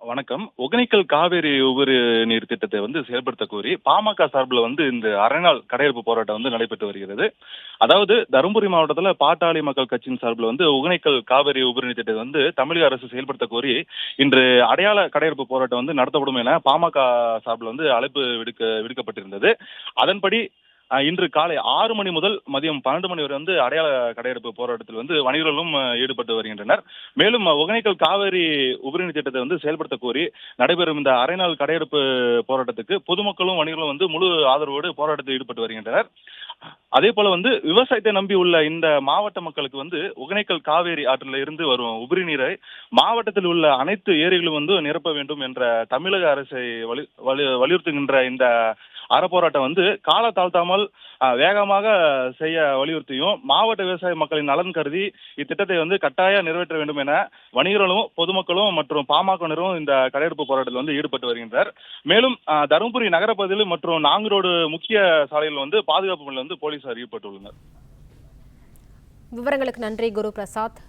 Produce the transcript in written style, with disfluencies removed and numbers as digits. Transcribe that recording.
வணக்கம். ஒகேனக்கல் காவேரி உபரி நீர் திட்டத்தை செயல்படுத்த கோரி பாமக சார்பில் இந்த அரை நாள் கடையெடுப்பு போராட்டம் நடைபெற்று வருகிறது. அதாவது தருமபுரி மாவட்டத்தில் பாட்டாளி மக்கள் கட்சியின் சார்பில் ஒகேனக்கல் காவேரி உபரி நீர் திட்டத்தை தமிழக அரசு செயல்படுத்த கோரி இன்று அடையாள கடையெடுப்பு போராட்டம் நடத்தப்படும் என பாமக சார்பில் அழைப்பு விடுக்கப்பட்டிருந்தது. அதன்படி இன்று காலை 6 மணி முதல் மதியம் 12 மணி வரை அடையாள கடையெடுப்பு போராட்டத்தில் வணிகர்களும் ஈடுபட்டு வருகின்றனர். மேலும் ஒகேனக்கல் காவேரி உபரிநீர் திட்டத்தை செயல்படுத்த கோரி நடைபெறும் இந்த அரை நாள் கடையெடுப்பு போராட்டத்துக்கு பொதுமக்களும் வணிகர்களும் முழு ஆதரவோடு போராட்டத்தில் ஈடுபட்டு வருகின்றனர். அதே போல விவசாயத்தை நம்பி உள்ள இந்த மாவட்ட மக்களுக்கு ஒகேனக்கல் காவேரி ஆற்றில் இருந்து வரும் உபரி நீரை மாவட்டத்தில் உள்ள அனைத்து ஏரிகளும் நிரப்ப வேண்டும் என்ற தமிழக அரசை வலியுறுத்துகின்ற இந்த அறப்போராட்டம் கால தாழ்த்தாமல் வேகமாக செய்ய வலியுறுத்தியும் மாவட்ட விவசாய மக்களின் நலன் கருதி இத்திட்டத்தை கட்டாயம் நிறைவேற்ற வேண்டும் என வணிகர்களும் பொதுமக்களும் மற்றும் பாமகவினரும் இந்த கடையெடுப்பு போராட்டத்தில் ஈடுபட்டு வருகின்றனர். மேலும் தருமபுரி நகரப்பகுதியில் மற்றும் நாங்குரோடு முக்கிய சாலையில் பாதுகாப்பு பணியில் போலீசார் ஈடுபட்டுள்ளனர். விவரங்களுக்கு நன்றி குரு பிரசாத்.